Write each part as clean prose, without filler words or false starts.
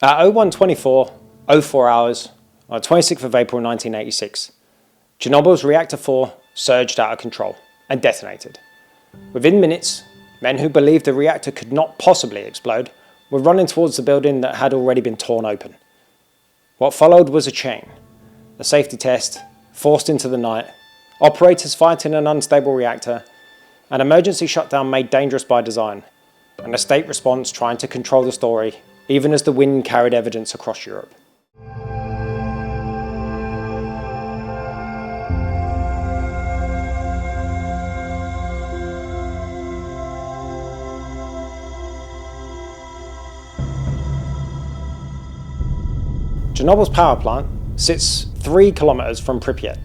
At 01:24:04 hours on 26th of April 1986, Chernobyl's Reactor 4 surged out of control and detonated. Within minutes, men who believed the reactor could not possibly explode were running towards the building that had already been torn open. What followed was a chain, a safety test, forced into the night, operators fighting an unstable reactor, an emergency shutdown made dangerous by design, and a state response trying to control the story even as the wind carried evidence across Europe. Chernobyl's power plant sits 3 kilometers from Pripyat,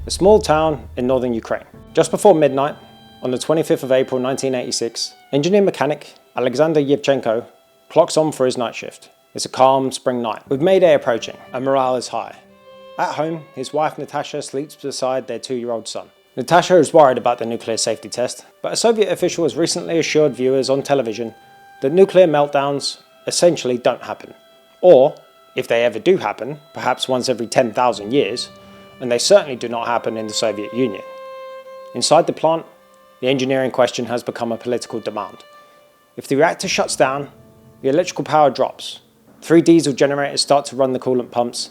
a small town in northern Ukraine. Just before midnight, on the 25th of April 1986, engineer mechanic Alexander Yevchenko clocks on for his night shift. It's a calm spring night, with Mayday approaching, and morale is high. At home, his wife Natasha sleeps beside their 2-year-old son. Natasha is worried about the nuclear safety test, but a Soviet official has recently assured viewers on television that nuclear meltdowns essentially don't happen. Or, if they ever do happen, perhaps once every 10,000 years, and they certainly do not happen in the Soviet Union. Inside the plant, the engineering question has become a political demand. If the reactor shuts down, the electrical power drops. 3 diesel generators start to run the coolant pumps,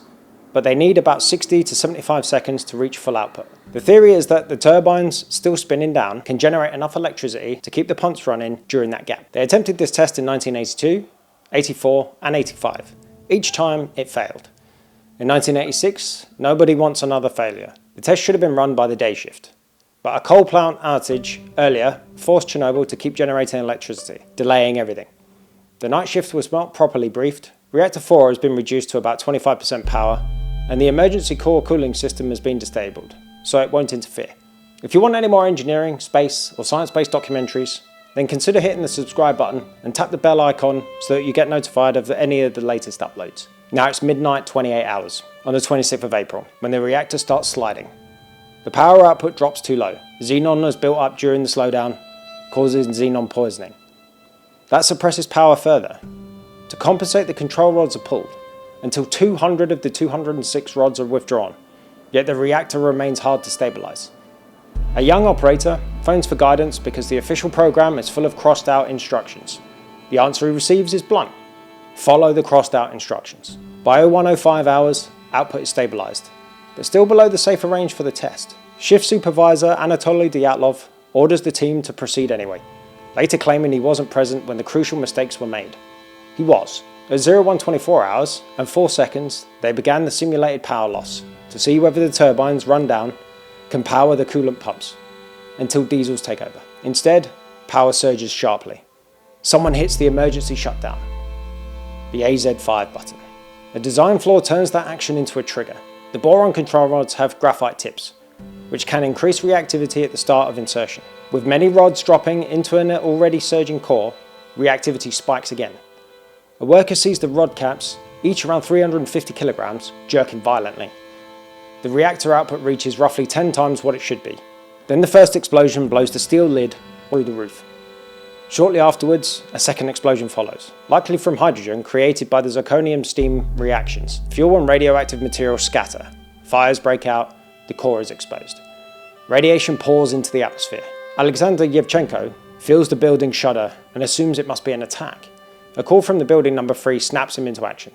but they need about 60 to 75 seconds to reach full output. The theory is that the turbines, still spinning down, can generate enough electricity to keep the pumps running during that gap. They attempted this test in 1982, 84 and 85. Each time it failed. In 1986, nobody wants another failure. The test should have been run by the day shift. But a coal plant outage earlier forced Chernobyl to keep generating electricity, delaying everything. The night shift was not properly briefed, Reactor 4 has been reduced to about 25% power, and the emergency core cooling system has been disabled, so it won't interfere. If you want any more engineering, space, or science-based documentaries, then consider hitting the subscribe button and tap the bell icon so that you get notified of any of the latest uploads. Now it's midnight 28 hours on the 26th of April, when the reactor starts sliding. The power output drops too low. Xenon has built up during the slowdown, causing xenon poisoning. That suppresses power further. To compensate, the control rods are pulled, until 200 of the 206 rods are withdrawn, yet the reactor remains hard to stabilize. A young operator phones for guidance because the official program is full of crossed out instructions. The answer he receives is blunt: follow the crossed out instructions. By 01:05 hours, output is stabilized, but still below the safer range for the test. Shift supervisor Anatoly Dyatlov orders the team to proceed anyway, later claiming he wasn't present when the crucial mistakes were made. He was. At 01:24 hours and 4 seconds, they began the simulated power loss to see whether the turbines run down can power the coolant pumps until diesels take over. Instead, power surges sharply. Someone hits the emergency shutdown, the AZ5 button. A design flaw turns that action into a trigger. The boron control rods have graphite tips, which can increase reactivity at the start of insertion. With many rods dropping into an already surging core, reactivity spikes again. A worker sees the rod caps, each around 350 kilograms, jerking violently. The reactor output reaches roughly 10 times what it should be. Then the first explosion blows the steel lid through the roof. Shortly afterwards, a second explosion follows, likely from hydrogen created by the zirconium steam reactions. Fuel and radioactive material scatter. Fires break out, the core is exposed. Radiation pours into the atmosphere. Alexander Yevchenko feels the building shudder and assumes it must be an attack. A call from the building number 3 snaps him into action.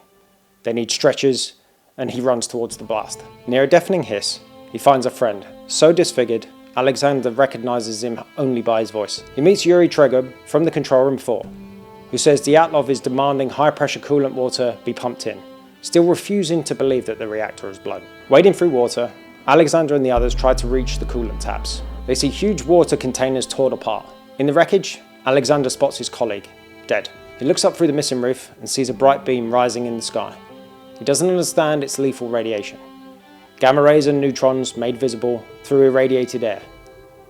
They need stretchers, and he runs towards the blast. Near a deafening hiss, he finds a friend, so disfigured, Alexander recognizes him only by his voice. He meets Yuri Tregub from the control room 4, who says Dyatlov is demanding high-pressure coolant water be pumped in, still refusing to believe that the reactor is blown. Wading through water, Alexander and the others try to reach the coolant taps. They see huge water containers torn apart. In the wreckage, Alexander spots his colleague, dead. He looks up through the missing roof and sees a bright beam rising in the sky. He doesn't understand its lethal radiation. Gamma rays and neutrons made visible through irradiated air,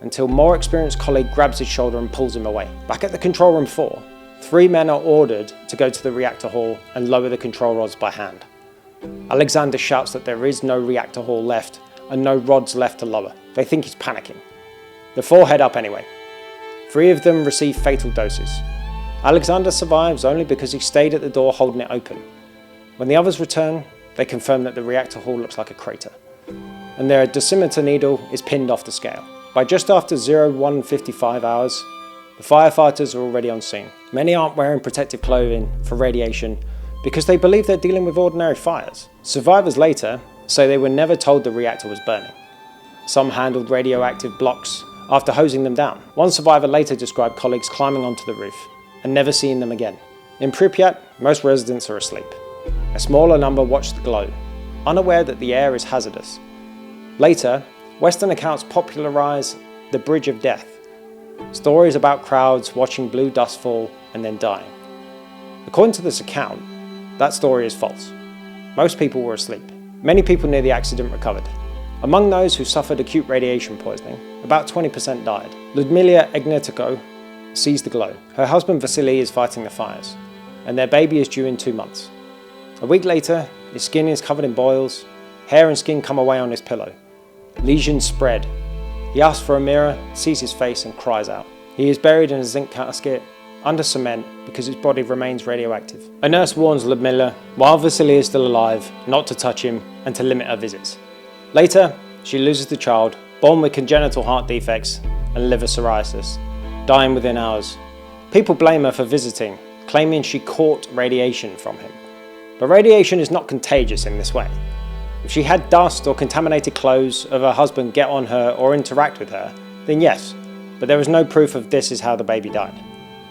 until more experienced colleague grabs his shoulder and pulls him away. Back at the control room 4, 3 men are ordered to go to the reactor hall and lower the control rods by hand. Alexander shouts that there is no reactor hall left and no rods left to lower. They think he's panicking. The 4 head up anyway. 3 of them receive fatal doses. Alexander survives only because he stayed at the door holding it open. When the others return, they confirm that the reactor hall looks like a crater, and their dosimeter needle is pinned off the scale. By just after 01:55 hours, the firefighters are already on scene. Many aren't wearing protective clothing for radiation because they believe they're dealing with ordinary fires. Survivors later say they were never told the reactor was burning. Some handled radioactive blocks after hosing them down. One survivor later described colleagues climbing onto the roof and never seeing them again. In Pripyat, most residents are asleep. A smaller number watch the glow, unaware that the air is hazardous. Later, Western accounts popularize the Bridge of Death, stories about crowds watching blue dust fall and then dying. According to this account, that story is false. Most people were asleep. Many people near the accident recovered. Among those who suffered acute radiation poisoning, about 20% died. Ludmila Ignatiko sees the glow. Her husband Vasily is fighting the fires, and their baby is due in 2 months. A week later, his skin is covered in boils, hair and skin come away on his pillow. Lesions spread. He asks for a mirror, sees his face and cries out. He is buried in a zinc casket under cement because his body remains radioactive. A nurse warns Ludmila, while Vasily is still alive, not to touch him and to limit her visits. Later, she loses the child, born with congenital heart defects and liver cirrhosis, dying within hours. People blame her for visiting, claiming she caught radiation from him. But radiation is not contagious in this way. If she had dust or contaminated clothes of her husband get on her or interact with her, then yes, but there is no proof of this is how the baby died.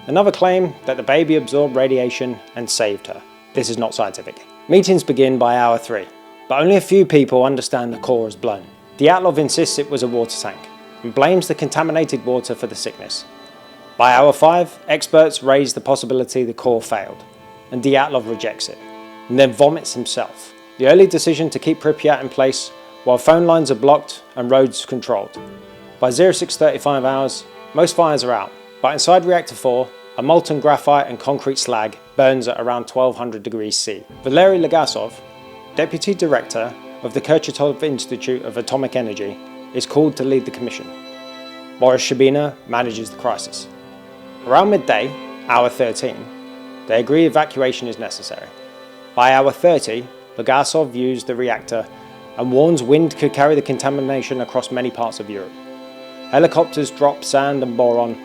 Another claim that the baby absorbed radiation and saved her. This is not scientific. Meetings begin by hour 3, but only a few people understand the core is blown. Dyatlov insists it was a water tank and blames the contaminated water for the sickness. By hour 5, experts raise the possibility the core failed, and Dyatlov rejects it, and then vomits himself. The early decision to keep Pripyat in place while phone lines are blocked and roads controlled. By 06:35 hours, most fires are out, but inside Reactor 4, a molten graphite and concrete slag burns at around 1200 degrees C. Valery Legasov, deputy director of the Chernobyl Institute of Atomic Energy, is called to lead the commission. Boris Shabina manages the crisis. Around midday, hour 13, they agree evacuation is necessary. By hour 30, Legasov views the reactor and warns wind could carry the contamination across many parts of Europe. Helicopters drop sand and boron,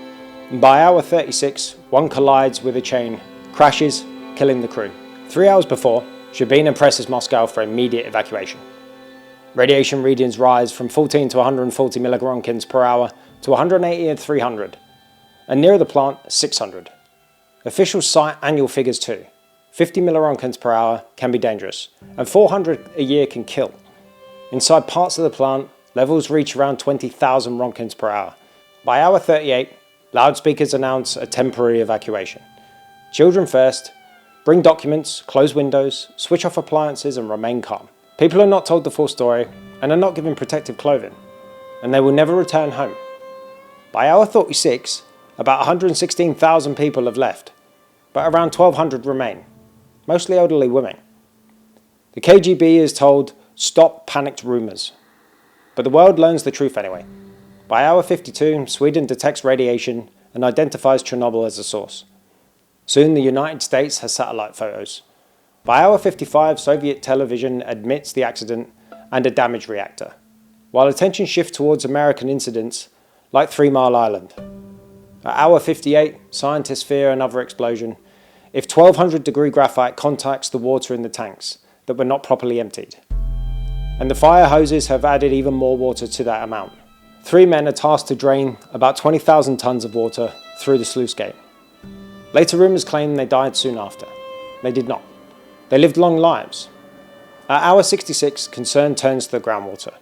and by hour 36, one collides with a chain, crashes, killing the crew. 3 hours before, Shabina presses Moscow for immediate evacuation. Radiation readings rise from 14 to 140 milliroentgens per hour to 180 and 300, and near the plant, 600. Officials cite annual figures too. 50 milliroentgens per hour can be dangerous, and 400 a year can kill. Inside parts of the plant, levels reach around 20,000 roentgens per hour. By hour 38, loudspeakers announce a temporary evacuation. Children first, bring documents, close windows, switch off appliances and remain calm. People are not told the full story and are not given protective clothing, and they will never return home. By hour 36, about 116,000 people have left, but around 1,200 remain, mostly elderly women. The KGB is told, stop panicked rumours. But the world learns the truth anyway. By hour 52, Sweden detects radiation and identifies Chernobyl as the source. Soon the United States has satellite photos. By hour 55, Soviet television admits the accident and a damaged reactor, while attention shifts towards American incidents like 3 Mile Island. At hour 58, scientists fear another explosion if 1200 degree graphite contacts the water in the tanks that were not properly emptied. And the fire hoses have added even more water to that amount. 3 men are tasked to drain about 20,000 tons of water through the sluice gate. Later rumours claim they died soon after. They did not. They lived long lives. At hour 66, concern turns to the groundwater.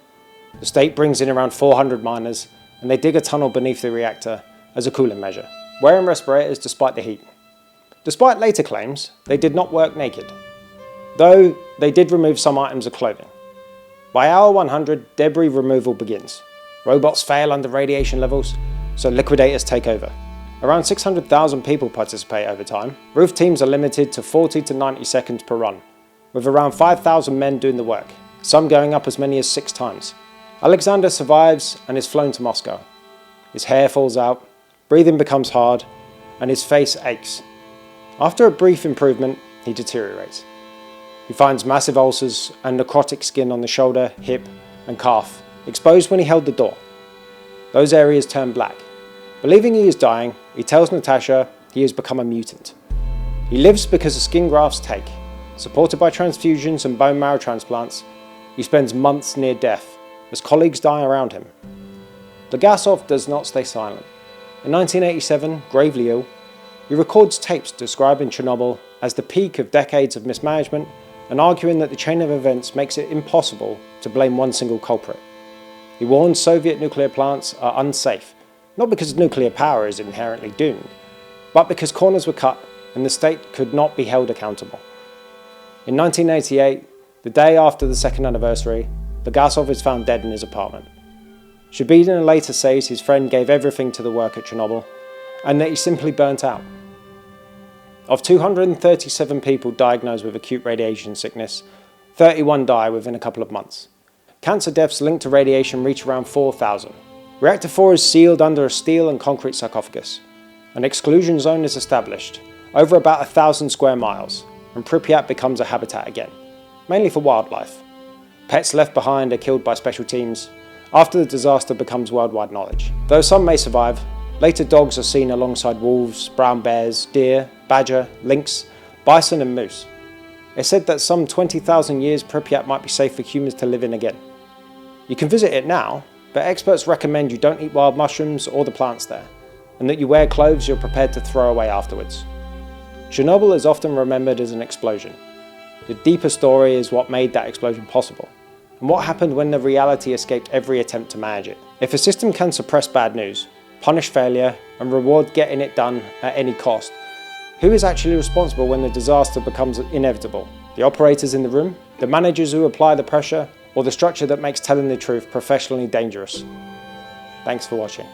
The state brings in around 400 miners and they dig a tunnel beneath the reactor as a cooling measure, wearing respirators despite the heat. Despite later claims, they did not work naked, though they did remove some items of clothing. By hour 100, debris removal begins. Robots fail under radiation levels, so liquidators take over. Around 600,000 people participate over time. Roof teams are limited to 40 to 90 seconds per run, with around 5,000 men doing the work, some going up as many as 6 times. Alexander survives and is flown to Moscow. His hair falls out, breathing becomes hard, and his face aches. After a brief improvement, he deteriorates. He finds massive ulcers and necrotic skin on the shoulder, hip and calf, exposed when he held the door. Those areas turn black. Believing he is dying, he tells Natasha he has become a mutant. He lives because the skin grafts take. Supported by transfusions and bone marrow transplants, he spends months near death as colleagues die around him. Legasov does not stay silent. In 1987, gravely ill, he records tapes describing Chernobyl as the peak of decades of mismanagement and arguing that the chain of events makes it impossible to blame one single culprit. He warns Soviet nuclear plants are unsafe, not because nuclear power is inherently doomed, but because corners were cut and the state could not be held accountable. In 1988, the day after the second anniversary, Legasov is found dead in his apartment. Shabedin later says his friend gave everything to the work at Chernobyl and that he simply burnt out. Of 237 people diagnosed with acute radiation sickness, 31 die within a couple of months. Cancer deaths linked to radiation reach around 4,000. Reactor 4 is sealed under a steel and concrete sarcophagus. An exclusion zone is established, over about 1,000 square miles, and Pripyat becomes a habitat again, mainly for wildlife. Pets left behind are killed by special teams. After the disaster becomes worldwide knowledge. Though some may survive, later dogs are seen alongside wolves, brown bears, deer, badger, lynx, bison and moose. It's said that some 20,000 years Pripyat might be safe for humans to live in again. You can visit it now, but experts recommend you don't eat wild mushrooms or the plants there, and that you wear clothes you're prepared to throw away afterwards. Chernobyl is often remembered as an explosion. The deeper story is what made that explosion possible, and what happened when the reality escaped every attempt to manage it. If a system can suppress bad news, punish failure, and reward getting it done at any cost, who is actually responsible when the disaster becomes inevitable? The operators in the room? The managers who apply the pressure? Or the structure that makes telling the truth professionally dangerous? Thanks for watching.